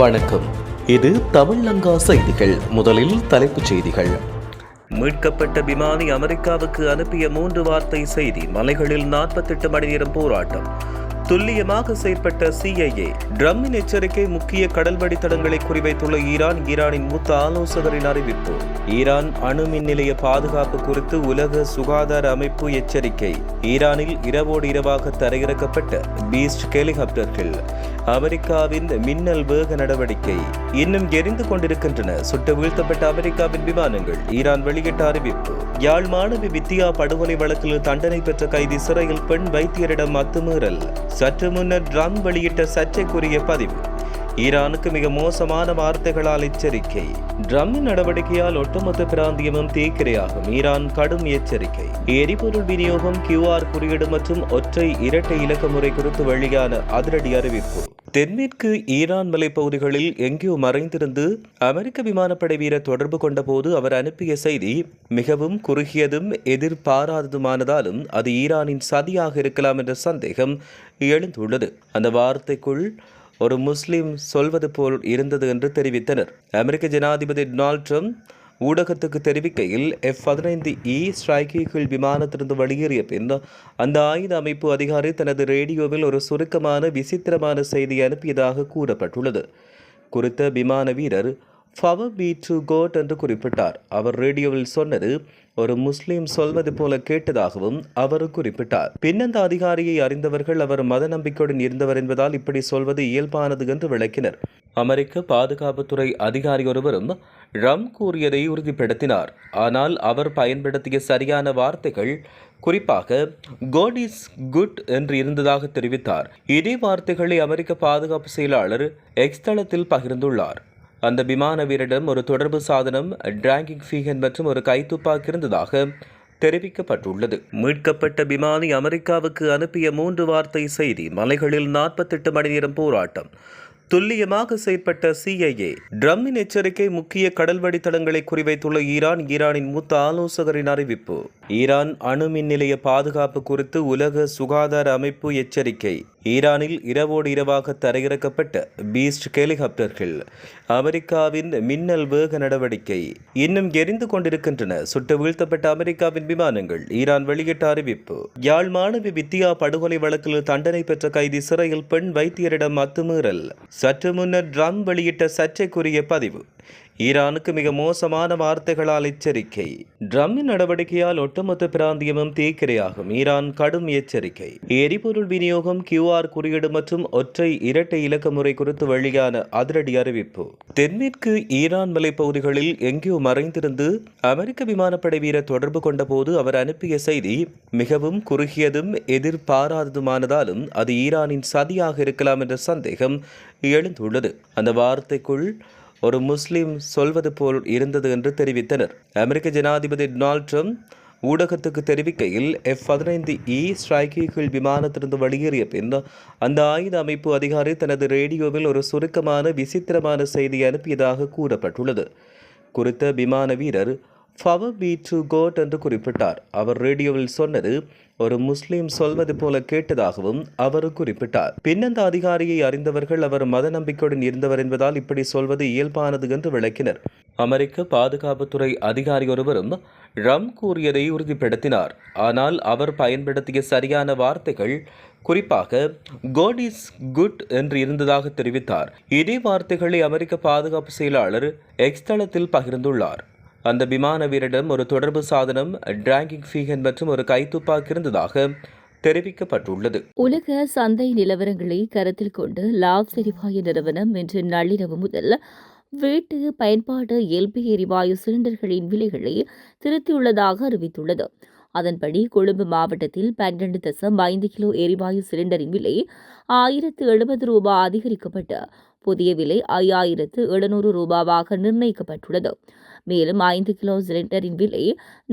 வணக்கம். இது தமிழ்லங்கா செய்திகள். முதலில் தலைப்புச் செய்திகள். மீட்கப்பட்ட விமானி அமெரிக்காவுக்கு அனுப்பிய 3 வார்த்தை செய்தி. மலைகளில் 48 மணி நேரம் போராட்டம். துல்லியமாக செயற்பட்ட CIA. ட்ரம்பின் எச்சரிக்கை. முக்கிய கடல்வழி தடங்களை குறிவைத்துள்ள ஈரானின் மூத்த ஆலோசகரின் அறிவிப்பு. ஈரான் அணு மின் நிலைய பாதுகாப்பு குறித்து உலக சுகாதார அமைப்பு எச்சரிக்கை. ஈரானில் இரவோடு இரவாக தரையிறக்கப்பட்ட பீஸ்ட் ஹெலிகாப்டர்கள். அமெரிக்காவின் மின்னல் வேக நடவடிக்கை இன்னும் எரிந்து கொண்டிருக்கின்றன. சுட்டு வீழ்த்தப்பட்ட அமெரிக்காவின் விமானங்கள். ஈரான் வெளியிட்ட அறிவிப்பு. யாழ் மாணவி வித்தியா படுகொலை வழக்கில் தண்டனை பெற்ற கைதி சிறையில். பெண் வைத்தியரிடம் அத்துமீறல். சற்று முன்னர் ட்ரம்ப் வெளியிட்ட சர்ச்சைக்குரிய பதிவு. ஈரானுக்கு மிக மோசமான வார்த்தைகளால் எச்சரிக்கை. ட்ரம்பின் நடவடிக்கையால் ஒட்டுமொத்த பிராந்தியமும் தீக்கிரையாகும். ஈரான் கடும் எச்சரிக்கை. எரிபொருள் விநியோகம், QR குறியீடு மற்றும் ஒற்றை இரட்டை இலக்க முறை குறித்து வெளியான அதிரடி அறிவிப்பு. தென்மேற்கு ஈரான் மலைப்பகுதிகளில் எங்கேயோ மறைந்திருந்து அமெரிக்க விமானப்படை வீரர் தொடர்பு கொண்டபோது அவர் அனுப்பிய செய்தி மிகவும் குறுகியதும் எதிர்பாராததுமானதாலும் அது ஈரானின் சதியாக இருக்கலாம் என்ற சந்தேகம் எழுந்துள்ளது. அந்த வார்த்தைக்குள் ஒரு முஸ்லிம் சொல்வது போல் இருந்தது என்று தெரிவித்தனர். அமெரிக்க ஜனாதிபதி டொனால்ட் ட்ரம்ப் ஊடகத்துக்கு தெரிவிக்கையில் F-15E ஸ்ட்ரைக்கிள் விமானத்திலிருந்து வெளியேறிய பின் அந்த ஆயுத அமைப்பு அதிகாரி தனது ரேடியோவில் ஒரு சுருக்கமான விசித்திரமான செய்தி அனுப்பியதாக கூறப்பட்டுள்ளது. குறித்த விமான வீரர் "Power be to God" என்று குறிப்பிட்டார். அவர் ரேடியோவில் சொன்னது ஒரு முஸ்லிம் சொல்வது போல கேட்டதாகவும் அவர் குறிப்பிட்டார். பின்னந்த அதிகாரியை அறிந்தவர்கள் அவர் மத நம்பிக்கையுடன் இருந்தவர் என்பதால் இப்படி சொல்வது இயல்பானது என்று விளக்கினர். அமெரிக்க பாதுகாப்புத்துறை அதிகாரி ஒருவரும் ட்ரம்ப் கூறியதை உறுதிப்படுத்தினார். ஆனால் அவர் பயன்படுத்திய சரியான வார்த்தைகள் குறிப்பாக "God is good" என்று இருந்ததாக தெரிவித்தார். இதே வார்த்தைகளை அமெரிக்க பாதுகாப்பு செயலாளர் எக்ஸ் தளத்தில் பகிர்ந்துள்ளார். அந்த விமான வீரரிடம் ஒரு தொடர்பு சாதனம், டிராங்கிங் ஃபீகன் மற்றும் ஒரு கைத்துப்பாக்கி இருந்ததாக தெரிவிக்கப்பட்டுள்ளது. மீட்கப்பட்ட விமானி அமெரிக்காவுக்கு அனுப்பிய 3 வார்த்தை செய்தி. மலைகளில் 48 மணி நேரம் போராட்டம். துல்லியமாக செயற்பட்ட CIA. ட்ரம்பின் எச்சரிக்கை. முக்கிய கடல்வழி தடங்களை குறிவைத்துள்ள ஈரானின் மூத்த ஆலோசகரின் அறிவிப்பு. ஈரான் அணு மின் நிலைய பாதுகாப்பு குறித்து உலக சுகாதார அமைப்பு எச்சரிக்கை. ஈரானில் இரவோடு இரவாக தரையிறக்கப்பட்ட பீஸ்ட் ஹெலிகாப்டர்கள். அமெரிக்காவின் மின்னல் வேக நடவடிக்கை இன்னும் எரிந்து கொண்டிருக்கின்றன. சுட்டு வீழ்த்தப்பட்ட அமெரிக்காவின் விமானங்கள். ஈரான் வெளியிட்ட அறிவிப்பு. யாழ் மாணவி வித்தியா படுகொலை வழக்கில் தண்டனை பெற்ற கைதி சிறையில். பெண் வைத்தியரிடம் அத்துமீறல். சற்று முன்னர் ட்ரம்ப் வெளியிட்ட சர்ச்சைக்குரிய பதிவு. ஈரானுக்கு மிக மோசமான வார்த்தைகளால் எச்சரிக்கை. ட்ரம்பின் நடவடிக்கையால் ஒட்டுமொத்த பிராந்தியமும் தீக்கிரையாகும். ஈரான் கடும் எச்சரிக்கை. எரிபொருள் விநியோகம், QR குறியீடு மற்றும் ஒற்றை இரட்டை இலக்க முறை குறித்து வெளியான அதிரடி அறிவிப்பு. தென்மேற்கு ஈரான் மலைப்பகுதிகளில் எங்கேயோ மறைந்திருந்து அமெரிக்க விமானப்படை வீரர் தொடர்பு கொண்டபோது அவர் அனுப்பிய செய்தி மிகவும் குறுகியதும் எதிர்பாராததுமானதாலும் அது ஈரானின் சதியாக இருக்கலாம் என்ற சந்தேகம் எழுந்துள்ளது. அந்த வார்த்தைக்குள் ஒரு முஸ்லிம் சொல்வது போல் இருந்தது என்று தெரிவித்தனர். அமெரிக்க ஜனாதிபதி டொனால்ட் ட்ரம்ப் ஊடகத்துக்கு தெரிவிக்கையில் F-15E ஸ்ட்ரைக்கிள் விமானத்திலிருந்து வெளியேறிய பின் அந்த ஆயுத அமைப்பு அதிகாரி தனது ரேடியோவில் ஒரு சுருக்கமான விசித்திரமான செய்தி அனுப்பியதாக கூறப்பட்டுள்ளது. குறித்த விமான வீரர் "Power be to God" என்று குறிப்பிட்டார். அவர் ரேடியோவில் சொன்னது ஒரு முஸ்லிம் சொல்வது போல கேட்டதாகவும் அவர் குறிப்பிட்டார். பின்னந்த அதிகாரியை அறிந்தவர்கள் அவர் மத நம்பிக்கையுடன் இருந்தவர் என்பதால் இப்படி சொல்வது இயல்பானது என்று விளக்கினர். அமெரிக்க பாதுகாப்புத்துறை அதிகாரி ஒருவரும் ட்ரம்ப் கூறியதை உறுதிப்படுத்தினார். ஆனால் அவர் பயன்படுத்திய சரியான வார்த்தைகள் குறிப்பாக "God is good" என்று இருந்ததாக தெரிவித்தார். இதே வார்த்தைகளை அமெரிக்க பாதுகாப்பு செயலாளர் எக்ஸ் தளத்தில் பகிர்ந்துள்ளார். அந்த விமான வீரரிடம் ஒரு தொடர்பு சாதனம், டிராங்கிங் ஃபீகன் மற்றும் ஒரு கைத்துப்பாக்கி இருந்ததாக தெரிவிக்கப்பட்டுள்ளது. உலக சந்தை நிலவரங்களை கருத்தில் கொண்டு லாப் எரிவாயு நிறுவனம் இன்று நள்ளிரவு முதல் வீட்டு பயன்பாட்டு LP எரிவாயு சிலிண்டர்களின் விலைகளை திருத்தியுள்ளதாக அறிவித்துள்ளது. அதன்படி கொழும்பு மாவட்டத்தில் 12.5 கிலோ எரிவாயு சிலிண்டரின் விலை ரூபாய் 1070 அதிகரிக்கப்பட்டு புதிய விலை 5700 ரூபாவாக நிர்ணயிக்கப்பட்டுள்ளது. மேலும் 5 கிலோ சிலிண்டரின் விலை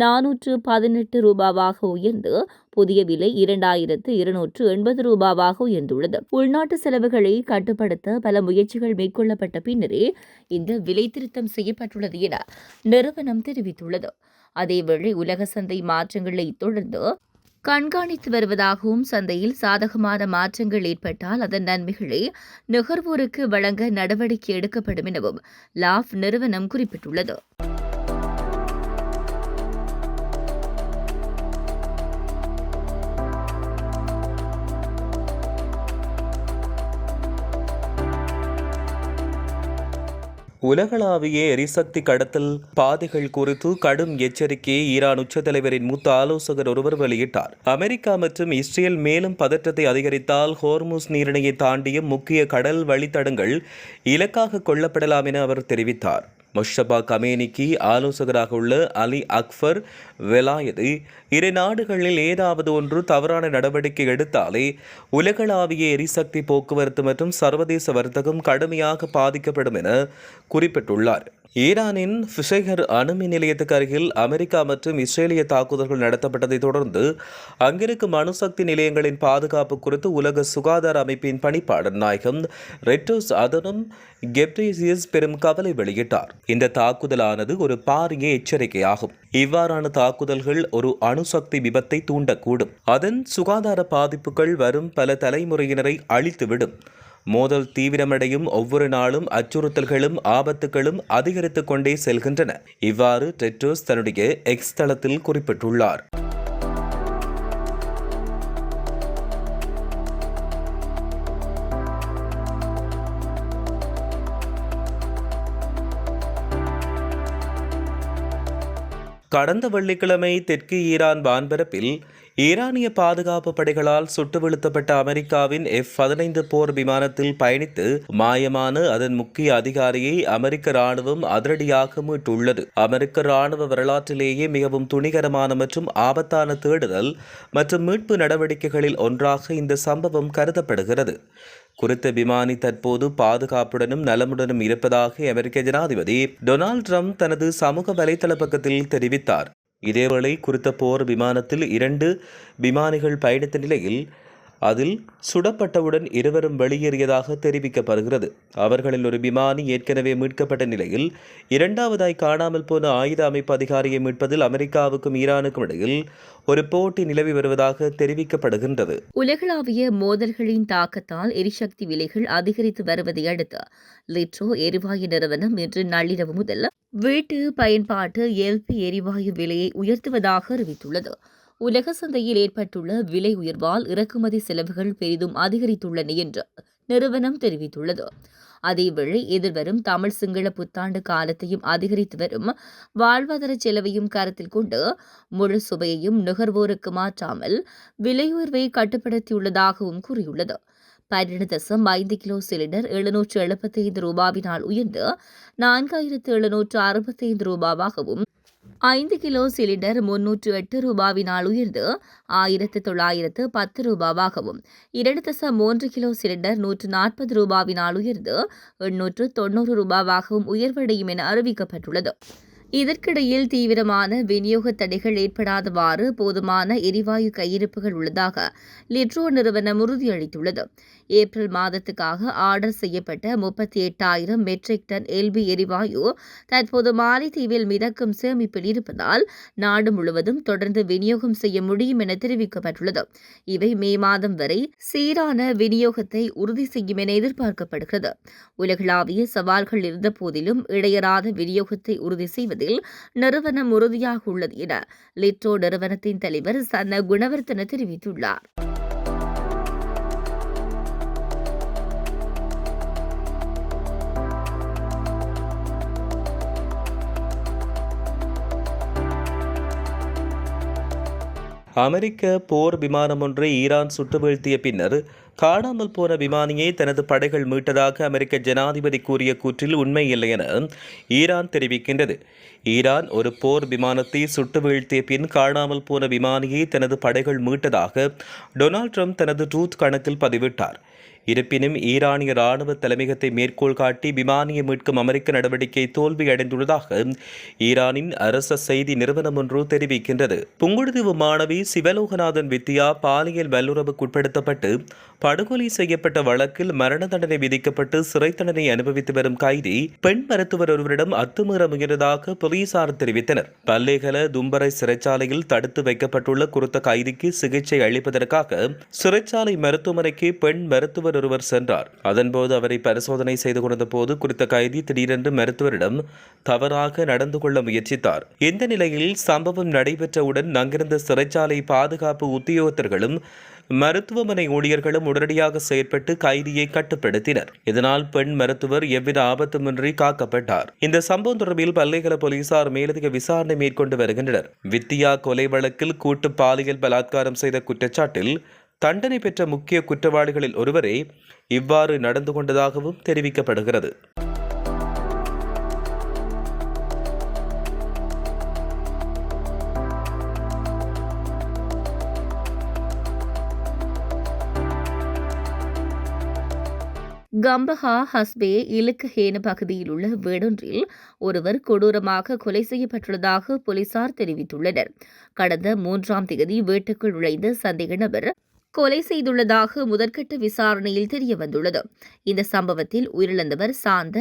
418 ரூபாவாக உயர்ந்து புதிய விலை 2280 ரூபாவாக உயர்ந்துள்ளது. உள்நாட்டு செலவுகளை கட்டுப்படுத்த பல முயற்சிகள் மேற்கொள்ளப்பட்ட பின்னரே இந்த விலை திருத்தம் செய்யப்பட்டுள்ளது என நிறுவனம் தெரிவித்துள்ளது. அதேவேளை உலக சந்தை மாற்றங்களை தொடர்ந்து கண்காணித்து வருவதாகவும் சந்தையில் சாதகமான மாற்றங்கள் ஏற்பட்டால் அதன் நன்மைகளை நுகர்வோருக்கு வழங்க நடவடிக்கை எடுக்கப்படும் எனவும் லாஃப் நிறுவனம் குறிப்பிட்டுள்ளது. உலகளாவிய எரிசக்தி கடத்தல் பாதைகள் குறித்து கடும் எச்சரிக்கையை ஈரான் உச்ச தலைவரின் மூத்த ஆலோசகர் ஒருவர் வெளியிட்டார். அமெரிக்கா மற்றும் இஸ்ரேல் மேலும் பதற்றத்தை அதிகரித்தால் ஹோர்முஸ் நீரிணையை தாண்டிய முக்கிய கடல் வழித்தடங்கள் இலக்காக கொள்ளப்படலாம் என அவர் தெரிவித்தார். முஷ்தபா கமேனிக்கு ஆலோசகராக உள்ள அலி அக்பர் வெலாயது இரு நாடுகளில் ஏதாவது ஒன்று தவறான நடவடிக்கை எடுத்தாலே உலகளாவிய எரிசக்தி போக்குவரத்து மற்றும் சர்வதேச வர்த்தகம் கடுமையாக பாதிக்கப்படும் என குறிப்பிட்டுள்ளார். ஈரானின் ஃபிஷைகர் அணுமின் நிலையத்துக்கு அருகில் அமெரிக்கா மற்றும் இஸ்ரேலிய தாக்குதல்கள் நடத்தப்பட்டதை தொடர்ந்து அங்கிருக்கும் அணுசக்தி நிலையங்களின் பாதுகாப்பு குறித்து உலக சுகாதார அமைப்பின் பணிப்பாளர் நாயகம் ரெட்ரோஸ் அதனும் கெப்ரேசியஸ் பெரும் கவலை வெளியிட்டார். இந்த தாக்குதலானது ஒரு பாரிய எச்சரிக்கையாகும். இவ்வாறான தாக்குதல்கள் ஒரு அணுசக்தி விபத்தை தூண்டக்கூடும். அதன் சுகாதார பாதிப்புகள் வரும் பல தலைமுறையினரை அழித்துவிடும். மோதல் தீவிரமடையும் ஒவ்வொரு நாளும் அச்சுறுத்தல்களும் ஆபத்துகளும் அதிகரித்துக் கொண்டே செல்கின்றன. இவ்வாறு டெட்ரோஸ் தன்னுடைய எக்ஸ் தளத்தில் குறிப்பிட்டுள்ளார். கடந்த வெள்ளிக்கிழமை தெற்கு ஈரான் வான்பரப்பில் ஈரானிய பாதுகாப்பு படைகளால் சுட்டு வீழ்த்தப்பட்ட அமெரிக்காவின் F-15 போர் விமானத்தில் பயணித்து மாயமான அதன் முக்கிய அதிகாரியை அமெரிக்க ராணுவம் அதிரடியாக மீட்டுள்ளது. அமெரிக்க ராணுவ வரலாற்றிலேயே மிகவும் துணிகரமான மற்றும் ஆபத்தான தேடுதல் மற்றும் மீட்பு நடவடிக்கைகளில் ஒன்றாக இந்த சம்பவம் கருதப்படுகிறது. குறித்த விமானி தற்போது பாதுகாப்புடனும் நலமுடனும் இருப்பதாக அமெரிக்க ஜனாதிபதி டொனால்ட் ட்ரம்ப் தனது சமூக வலைதள பக்கத்தில் தெரிவித்தார். இதேவேளை குறித்த போர் விமானத்தில் 2 விமானிகள் பயணித்த நிலையில் அதில் சுடப்பட்டவுடன் இருவரும் வெளியேறியதாக தெரிவிக்கப்படுகிறது. அவர்களில் ஒரு விமானி ஏற்கனவே மீட்கப்பட்ட நிலையில் இரண்டாவதாய் காணாமல் போன ஆயுத அமைப்பு அதிகாரியை மீட்பதில் அமெரிக்காவுக்கும் ஈரானுக்கும் இடையில் ஒரு போட்டி நிலவி வருவதாக தெரிவிக்கப்படுகின்றது. உலகளாவிய மோதல்களின் தாக்கத்தால் எரிசக்தி விலைகள் அதிகரித்து வருவதை அடுத்து லிட்ரோ எரிவாயு நிறுவனம் இன்று நள்ளிரவு முதல் வீட்டு பயன்பாட்டு எல்பி எரிவாயு விலையை உயர்த்துவதாக அறிவித்துள்ளது. உலக சந்தையில் ஏற்பட்டுள்ள விலை உயர்வால் இறக்குமதி செலவுகள் பெரிதும் அதிகரித்துள்ளன என்று நிறுவனம் தெரிவித்துள்ளது. அதேவேளை எதிர்வரும் தமிழ் சிங்கள புத்தாண்டு காலத்தையும் அதிகரித்து வரும் வாழ்வாதார செலவையும் கருத்தில் கொண்டு முழு சுவையையும் நுகர்வோருக்கு மாற்றாமல் விலை உயர்வை கட்டுப்படுத்தியுள்ளதாகவும் கூறியுள்ளது. 12.5 கிலோ சிலிண்டர் 775 ரூபாவினால் உயர்ந்து 4765 ரூபாவாகவும் 5 கிலோ சிலிண்டர் 308 ரூபாவினால் உயர்ந்து 1910 ரூபாவாகவும் 2.3 கிலோ சிலிண்டர் 140 ரூபாவினால் உயர்ந்து 890 ரூபாவாகவும் உயர்வடையும் என அறிவிக்கப்பட்டுள்ளது. இதற்கிடையில் தீவிரமான விநியோக தடைகள் ஏற்படாதவாறு போதுமான எரிவாயு கையிருப்புகள் உள்ளதாக லிட்ரோ நிறுவனம் உறுதியளித்துள்ளது. ஏப்ரல் மாதத்துக்காக ஆர்டர் செய்யப்பட்ட 38,000 மெட்ரிக் டன் எல்பி எரிவாயு தற்போது மாலைத்தீவில் மிதக்கும் சேமிப்பில் இருப்பதால் நாடு முழுவதும் தொடர்ந்து விநியோகம் செய்ய முடியும் என தெரிவிக்கப்பட்டுள்ளது. இவை மே மாதம் வரை சீரான விநியோகத்தை உறுதி செய்யும் என எதிர்பார்க்கப்படுகிறது. உலகளாவிய சவால்கள் இருந்த போதிலும் இடையறாத விநியோகத்தை உறுதி செய்வது நிறுவனம் உறுதியாக உள்ளது என லிட்ரோ நிறுவனத்தின் தலைவர் சன்ன குணவர்த்தன தெரிவித்துள்ளார். அமெரிக்க போர் விமானம் ஒன்றை ஈரான் சுட்டு வீழ்த்திய பின்னர் காணாமல் போன விமானியை தனது படைகள் மீட்டதாக அமெரிக்க ஜனாதிபதி கூறிய கூற்றில் உண்மை இல்லை என ஈரான் தெரிவிக்கின்றது. ஈரான் ஒரு போர் விமானத்தை சுட்டு வீழ்த்திய பின் காணாமல் போன விமானியை தனது படைகள் மீட்டதாக டொனால்ட் ட்ரம்ப் தனது ட்ரூத் கணக்கில் பதிவிட்டார். இருப்பினும் ஈரானிய ராணுவ தலைமையகத்தை மேற்கோள் காட்டி விமானியை மீட்கும் அமெரிக்க நடவடிக்கை தோல்வியடைந்துள்ளதாக ஈரானின் அரச செய்தி நிறுவனம் ஒன்று தெரிவிக்கின்றது. புங்குடுதீவு மாணவி சிவலோகநாதன் வித்யா பாலியல் வல்லுறவுக்குட்படுத்தப்பட்டு படுகொலை செய்யப்பட்ட வழக்கில் மரண தண்டனை விதிக்கப்பட்டு சிறை தண்டனை அனுபவித்து வரும் கைதி பெண் மருத்துவர் ஒருவரிடம் அத்துமீற முயன்றதாக போலீசார் தெரிவித்தனர். பல்லேகல தும்பரை சிறைச்சாலையில் தடுத்து வைக்கப்பட்டுள்ள குறித்த கைதிக்கு சிகிச்சை அளிப்பதற்காக சிறைச்சாலை மருத்துவமனைக்கு பெண் மருத்துவர் ஒருவர் சென்றார். அதன்போது அவரை பரிசோதனை செய்து கொண்ட போது குறித்த கைதி திடீரென்று மருத்துவரிடம் தவறாக நடந்து கொள்ள முயற்சித்தார். இந்த நிலையில் சம்பவம் நடைபெற்றவுடன் அங்கிருந்த சிறைச்சாலை பாதுகாப்பு உத்தியோகத்தர்களும் மருத்துவமனை ஊழியர்களும் உடனடியாக செயற்பட்டு கைதியை கட்டுப்படுத்தினர். இதனால் பெண் மருத்துவர் எவ்வித ஆபத்துமின்றி காக்கப்பட்டார். இந்த சம்பவம் தொடர்பில் பல்லேகல போலீசார் மேலதிக விசாரணை மேற்கொண்டு வருகின்றனர். வித்தியா கொலை வழக்கில் கூட்டு பாலியல் பலாத்காரம் செய்த குற்றச்சாட்டில் தண்டனை பெற்ற முக்கிய குற்றவாளிகளில் ஒருவரே இவ்வாறு நடந்து கொண்டதாகவும் தெரிவிக்கப்படுகிறது. கம்பஹா ஹஸ்பே இலுக்கஹேன பகுதியில் உள்ள வீடொன்றில் ஒருவர் கொடூரமாக கொலை செய்யப்பட்டுள்ளதாக போலீசார் தெரிவித்துள்ளனர். கடந்த 3ஆம் தேதி வீட்டுக்குள் நுழைந்த சந்தேக நபர் கொலை செய்துள்ளதாக முதற்கட்ட விசாரணையில் தெரியவந்துள்ளது. இந்த சம்பவத்தில் உயிரிழந்தவர் சாந்த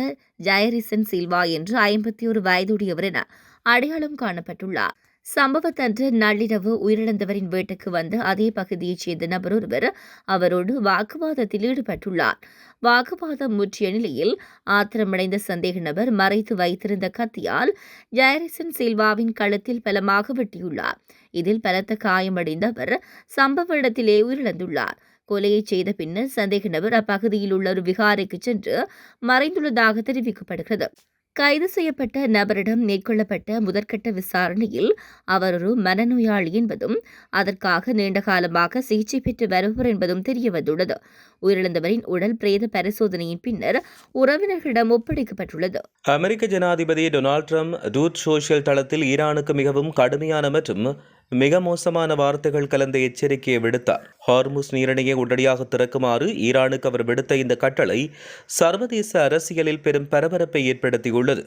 ஜயரிசன் சில்வா என்று 51 வயதுடையவர் என அடையாளம் காணப்பட்டுள்ளார். சம்பவத்தன்று நள்ளிரவு உயிரிழந்தவரின் வீட்டுக்கு வந்த அதே பகுதியைச் சேர்ந்த நபர் ஒருவர் அவரோடு வாக்குவாதத்தில் ஈடுபட்டுள்ளார். வாக்குவாதம் முற்றிய நிலையில் ஆத்திரமடைந்த சந்தேக நபர் மறைத்து வைத்திருந்த கத்தியால் ஜயரிசன் சில்வாவின் கழுத்தில் பலமாக வெட்டியுள்ளார். இதில் பலத்த காயமடைந்த அவர் சம்பவ இடத்திலே உயிரிழந்துள்ளார். கொலையை செய்த பின்னர் சந்தேக நபர் அப்பகுதியில் உள்ள ஒரு விகாரைக்கு சென்று மறைந்துள்ளதாக தெரிவிக்கப்படுகிறது. கைது செய்யப்பட்ட நபரிடம் மேற்கொள்ளப்பட்ட முதற்கட்ட விசாரணையில் அவர் ஒரு மனநோயாளி என்பதும் அதற்காக நீண்ட காலமாக சிகிச்சை பெற்று வருபவர் என்பதும் தெரியவந்துள்ளது. உயிரிழந்தவரின் உடல் பிரேத பரிசோதனையின் பின்னர் உறவினர்களிடம் ஒப்படைக்கப்பட்டுள்ளது. அமெரிக்க ஜனாதிபதி டொனால்ட் ட்ரம்ப் ட்ரூத் சோஷியல் தளத்தில் ஈரானுக்கு மிகவும் கடுமையான மற்றும் மிக மோசமான வார்த்தைகள் கலந்த எச்சரிக்கையை விடுத்தார். ஹார்முஸ் நீரிணையை உடனடியாக திறக்குமாறு ஈரானுக்கு அவர் விடுத்த இந்த கட்டளை சர்வதேச அரசியலில் பெரும் பரபரப்பை ஏற்படுத்தியுள்ளது.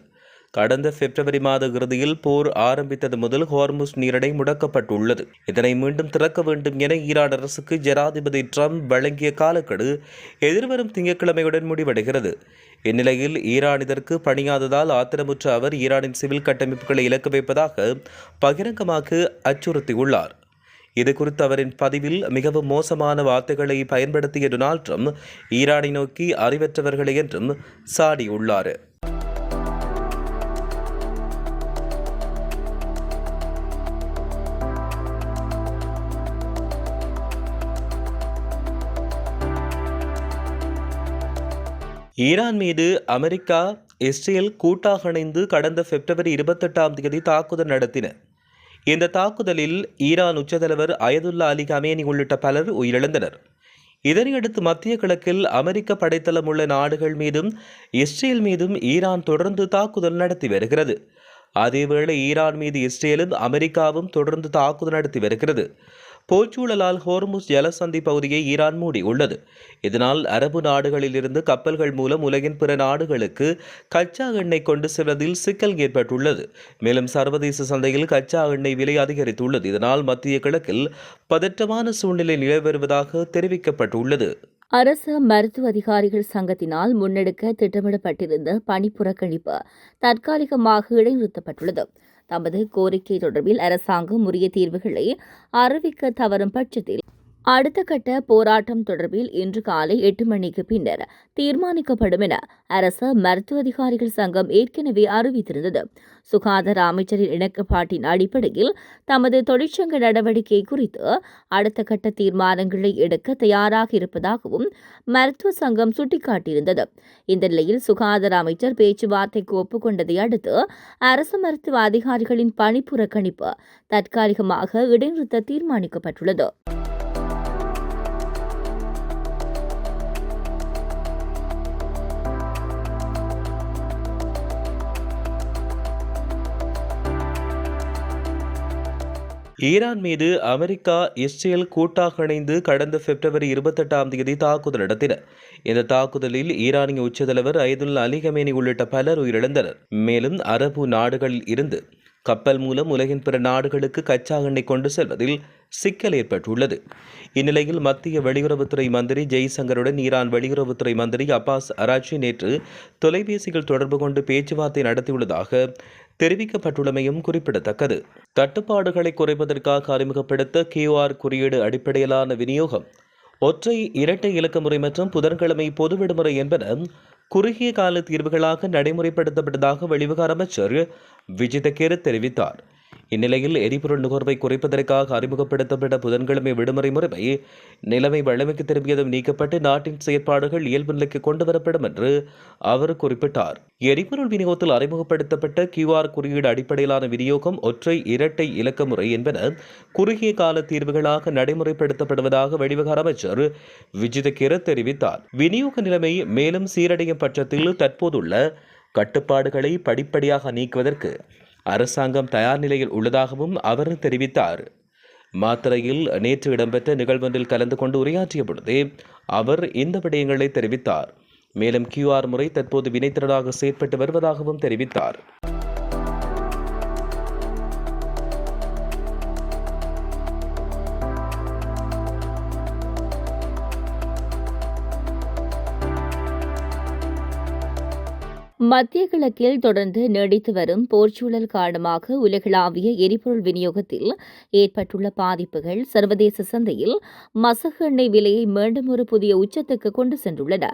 கடந்த பிப்ரவரி மாத இறுதியில் போர் ஆரம்பித்தது முதல் ஹார்முஸ் நீரிணை முடக்கப்பட்டுள்ளது. இதனை மீண்டும் திறக்க வேண்டும் என ஈரான் அரசுக்கு ஜனாதிபதி ட்ரம்ப் வழங்கிய காலக்கெடு எதிர்வரும் திங்கட்கிழமையுடன் முடிவடைகிறது. இந்நிலையில் ஈரான் இதற்கு பணியாததால் ஆத்திரமுற்ற அவர் ஈரானின் சிவில் கட்டமைப்புகளை இலக்கு வைப்பதாக பகிரங்கமாக அச்சுறுத்தியுள்ளார். இதுகுறித்து அவரின் பதிவில் மிகவும் மோசமான வார்த்தைகளை பயன்படுத்திய டொனால்ட் ட்ரம்ப் ஈரானை நோக்கி அறிவற்றவர்களை என்றும் சாடியுள்ளார். ஈரான் மீது அமெரிக்கா இஸ்ரேல் கூட்டாக இணைந்து கடந்த பிப்ரவரி 28ஆம் தேதி தாக்குதல் நடத்தின. இந்த தாக்குதலில் ஈரான் உச்சத்தலைவர் அயதுல்லா அலி கமேனி உள்ளிட்ட பலர் உயிரிழந்தனர். இதனையடுத்து மத்திய கிழக்கில் அமெரிக்க படைத்தளம் உள்ள நாடுகள் மீதும் இஸ்ரேல் மீதும் ஈரான் தொடர்ந்து தாக்குதல் நடத்தி வருகிறது. அதேவேளை ஈரான் மீது இஸ்ரேலும் அமெரிக்காவும் தொடர்ந்து தாக்குதல் நடத்தி வருகிறது. போர்ச்சூழலால் ஹோர்முஸ் ஜலசந்தி பகுதியை ஈரான் மூடியுள்ளது. இதனால் அரபு நாடுகளில் இருந்து கப்பல்கள் மூலம் உலகின் பிற நாடுகளுக்கு கச்சா எண்ணெய் கொண்டு செல்வதில் சிக்கல் ஏற்பட்டுள்ளது. மேலும் சர்வதேச சந்தையில் கச்சா எண்ணெய் விலை அதிகரித்துள்ளது. இதனால் மத்திய கிழக்கில் பதற்றமான சூழ்நிலை நிலவி வருவதாக தெரிவிக்கப்பட்டுள்ளது. அரசு மருத்துவ அதிகாரிகள் சங்கத்தினால் முன்னெடுக்க திட்டமிடப்பட்டிருந்த பணி புறக்கணிப்பு தற்காலிகமாக இடைநிறுத்தப்பட்டுள்ளது. தமது கோரிக்கை தொடர்பில் அரசாங்கம் உரிய தீர்வுகளை அறிவிக்க தவறும் பட்சத்தில் அடுத்த கட்ட போராட்டம் தொடர்பில் இன்று காலை 8 மணிக்கு பின்னர் தீர்மானிக்கப்படும் என அரசு மருத்துவ அதிகாரிகள் சங்கம் ஏற்கனவே அறிவித்திருந்தது. சுகாதார அமைச்சரின் இணக்கப்பாட்டின் அடிப்படையில் தமது தொழிற்சங்க நடவடிக்கை குறித்து அடுத்த கட்ட தீர்மானங்களை எடுக்க தயாராக இருப்பதாகவும் மருத்துவ சங்கம் சுட்டிக்காட்டியிருந்தது. இந்த நிலையில் சுகாதார அமைச்சர் பேச்சுவார்த்தைக்கு ஒப்புக்கொண்டதை அடுத்து அரசு மருத்துவ அதிகாரிகளின் பணி புறக்கணிப்பு தற்காலிகமாக இடைநிறுத்த தீர்மானிக்கப்பட்டுள்ளது. ஈரான் மீது அமெரிக்கா, இஸ்ரேல் கூட்டாக இணைந்து கடந்த பிப்ரவரி 28ஆம் தேதி தாக்குதல் நடத்தின. இந்த தாக்குதலில் ஈரானிய உச்சத்தலைவர் அயதுல்லா அலி கமேனி உள்ளிட்ட பலர் உயிரிழந்தனர். மேலும் அரபு நாடுகளில் இருந்து கப்பல் மூலம் உலகின் பிற நாடுகளுக்கு கச்சா எண்ணெய் கொண்டு செல்வதில் சிக்கல் ஏற்பட்டுள்ளது. இந்நிலையில் மத்திய வெளியுறவுத்துறை மந்திரி ஜெய்சங்கருடன் ஈரான் வெளியுறவுத்துறை மந்திரி அப்பாஸ் அராச்சி நேற்று தொலைபேசியில் தொடர்பு கொண்டு பேச்சுவார்த்தை நடத்தியுள்ளதாக தெரிவிக்கப்பட்டுள்ளமையும் குறிப்பிடத்தக்கது. தட்டுப்பாடுகளை குறைப்பதற்காக அறிமுகப்படுத்த QR குறியீடு அடிப்படையிலான விநியோகம், ஒற்றை இரட்டை இலக்க முறை மற்றும் புதன்கிழமை பொது விடுமுறை என்பன குறுகிய கால தீர்வுகளாக நடைமுறைப்படுத்தப்பட்டதாக வெளிவிவகார அமைச்சர் விஜித கேர தெரிவித்தார். இந்நிலையில் எரிபொருள் நுகர்வை குறைப்பதற்காக அறிமுகப்படுத்தப்பட்ட புதன்கிழமை விடுமுறை முறைமை நிலைமை வழமைக்கு திரும்பியதும் நீக்கப்பட்டு நாட்டின் செயற்பாடுகள் இயல்பு நிலைக்கு கொண்டு வரப்படும் என்று அவர் குறிப்பிட்டார். எரிபொருள் விநியோகத்தில் அறிமுகப்படுத்தப்பட்ட QR குறியீடு அடிப்படையிலான விநியோகம், ஒற்றை இரட்டை இலக்க முறை என்பன குறுகிய கால தீர்வுகளாக நடைமுறைப்படுத்தப்படுவதாக வெளிவிவகார அமைச்சர் விஜித கேர தெரிவித்தார். விநியோக நிலைமை மேலும் சீரடையும் பட்சத்தில் தற்போதுள்ள கட்டுப்பாடுகளை படிப்படியாக நீக்குவதற்கு அரசாங்கம் தயார் நிலையில் உள்ளதாகவும் அவர் தெரிவித்தார். மாத்தறையில் நேற்று இடம்பெற்ற நிகழ்வொன்றில் கலந்து கொண்டு உரையாற்றிய பொழுதே அவர் இந்த விடயங்களை தெரிவித்தார். மேலும் QR முறை தற்போது வினைத்திறனாக செயற்பட்டு வருவதாகவும் தெரிவித்தார். மத்திய கிழக்கில் தொடர்ந்து நீடித்து வரும் போர்ச்சூழல் காரணமாக உலகளாவிய எரிபொருள் விநியோகத்தில் ஏற்பட்டுள்ள பாதிப்புகள் சர்வதேச சந்தையில் மசகு எண்ணெய் விலையை மீண்டும் ஒரு புதிய உச்சத்துக்கு கொண்டு சென்றுள்ளன.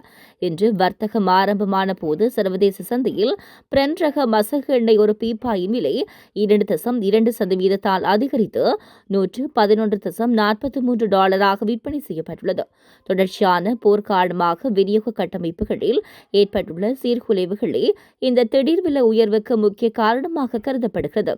இன்று வர்த்தகம் ஆரம்பமான போது சர்வதேச சந்தையில் பிரெண்ட் ரக மசகு எண்ணெய் ஒரு பீப்பாயின் விலை 2.2% அதிகரித்து $111.43 விற்பனை செய்யப்பட்டுள்ளது. தொடர்ச்சியான போர் காரணமாக விநியோக கட்டமைப்புகளில் ஏற்பட்டுள்ள சீர்குலைவுகளை இந்த திடீர் விலை உயர்வுக்கு முக்கிய காரணமாக கருதப்படுகிறது.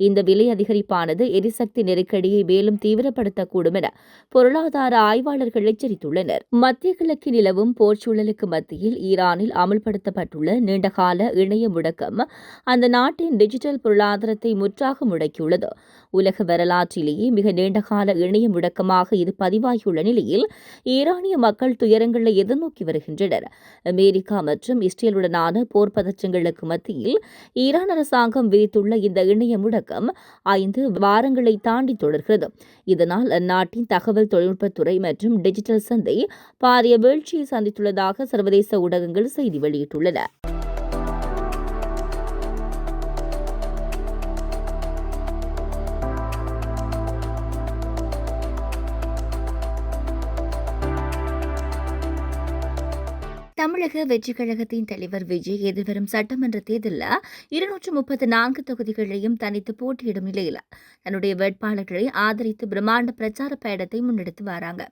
இந்த விலை அதிகரிப்பானது எரிசக்தி நெருக்கடியை மேலும் தீவிரப்படுத்தக்கூடும் என பொருளாதார ஆய்வாளர்கள் எச்சரித்துள்ளனர். மத்திய கிழக்கில் நிலவும் போர்ச்சூழலுக்கு மத்தியில் ஈரானில் அமல்படுத்தப்பட்டுள்ள நீண்டகால இணைய முடக்கம் அந்த நாட்டின் டிஜிட்டல் பொருளாதாரத்தை முற்றாக முடக்கியுள்ளது. உலக வரலாற்றிலேயே மிக நீண்டகால இணைய முடக்கமாக இது பதிவாகியுள்ள நிலையில் ஈரானிய மக்கள் துயரங்களை எதிர்நோக்கி வருகின்றனர். அமெரிக்கா மற்றும் இஸ்ரேலுடனான போர் பதற்றங்களுக்கு மத்தியில் ஈரான் அரசாங்கம் விதித்துள்ள இந்த இணைய முடக்கம் 5 வாரங்களை தாண்டி தொடர்கிறது. இதனால் அந்நாட்டின் தகவல் தொழில்நுட்பத்துறை மற்றும் டிஜிட்டல் சந்தை பாரிய வீழ்ச்சியை சந்தித்துள்ளதாக சர்வதேச ஊடகங்கள் செய்தி வெளியிட்டுள்ளன. தமிழக வெற்றிக் கழகத்தின் தலைவர் விஜய் எதிர்வரும் சட்டமன்ற தேர்தலில் 234 தொகுதிகளையும் தனித்து போட்டியிடும் நிலையில் தன்னுடைய வேட்பாளர்களை ஆதரித்து பிரம்மாண்ட பிரச்சார பயணத்தை முன்னெடுத்து வராங்க.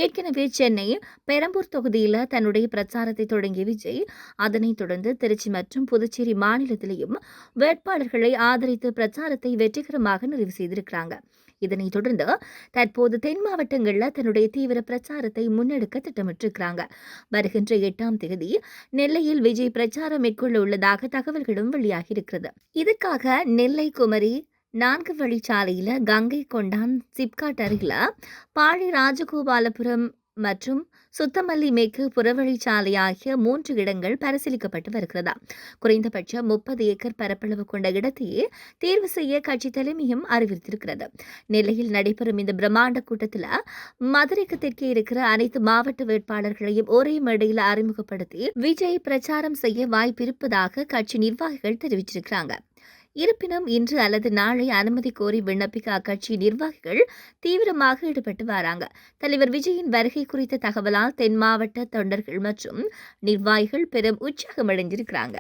ஏற்கனவே சென்னை பெரம்பூர் தொகுதியில் தன்னுடைய பிரச்சாரத்தை தொடங்கிய விஜய் அதனைத் தொடர்ந்து திருச்சி மற்றும் புதுச்சேரி மாநிலத்திலேயும் வேட்பாளர்களை ஆதரித்து பிரச்சாரத்தை வெற்றிகரமாக நிறைவு செய்திருக்கிறாங்க. இதனைத் தொடர்ந்து தற்போது தென் மாவட்டங்களில் தன்னுடைய தீவிர பிரச்சாரத்தை முன்னெடுக்க திட்டமிட்டிருக்கிறாங்க. வருகின்ற 8ஆம் தேதி நெல்லையில் விஜய் பிரச்சாரம் மேற்கொள்ள உள்ளதாக தகவல்களும் வெளியாகியிருக்கிறது. இதுக்காக நெல்லை குமரி 4 வழிச்சாலையில் கங்கை கொண்டான் சிப்காட் அருகில் பாழி ராஜகோபாலபுரம் மற்றும் சுத்தமல்லி மேற்கு புறவழிச்சாலை ஆகிய 3 இடங்கள் பரிசீலிக்கப்பட்டு வருகிறதா. குறைந்தபட்சம் 30 ஏக்கர் பரப்பளவு கொண்ட இடத்தையே தேர்வு செய்ய கட்சி தலைமையும் அறிவித்திருக்கிறது. நெல்லையில் நடைபெறும் இந்த பிரம்மாண்ட கூட்டத்தில் மதுரைக்கு தெற்கே இருக்கிற அனைத்து மாவட்ட வேட்பாளர்களையும் ஒரே மேடையில் அறிமுகப்படுத்தி விஜய் பிரச்சாரம் செய்ய வாய்ப்பிருப்பதாக கட்சி நிர்வாகிகள் தெரிவிச்சிருக்கிறாங்க. இருப்பினும் இன்று அல்லது நாளை அனுமதி கோரி விண்ணப்பிக்க அக்கட்சி நிர்வாகிகள் தீவிரமாக ஈடுபட்டு வராங்க. தலைவர் விஜயின் வருகை குறித்த தகவலால் தென் மாவட்ட தொண்டர்கள் மற்றும் நிர்வாகிகள் பெரும் உற்சாகமடைந்திருக்கிறாங்க.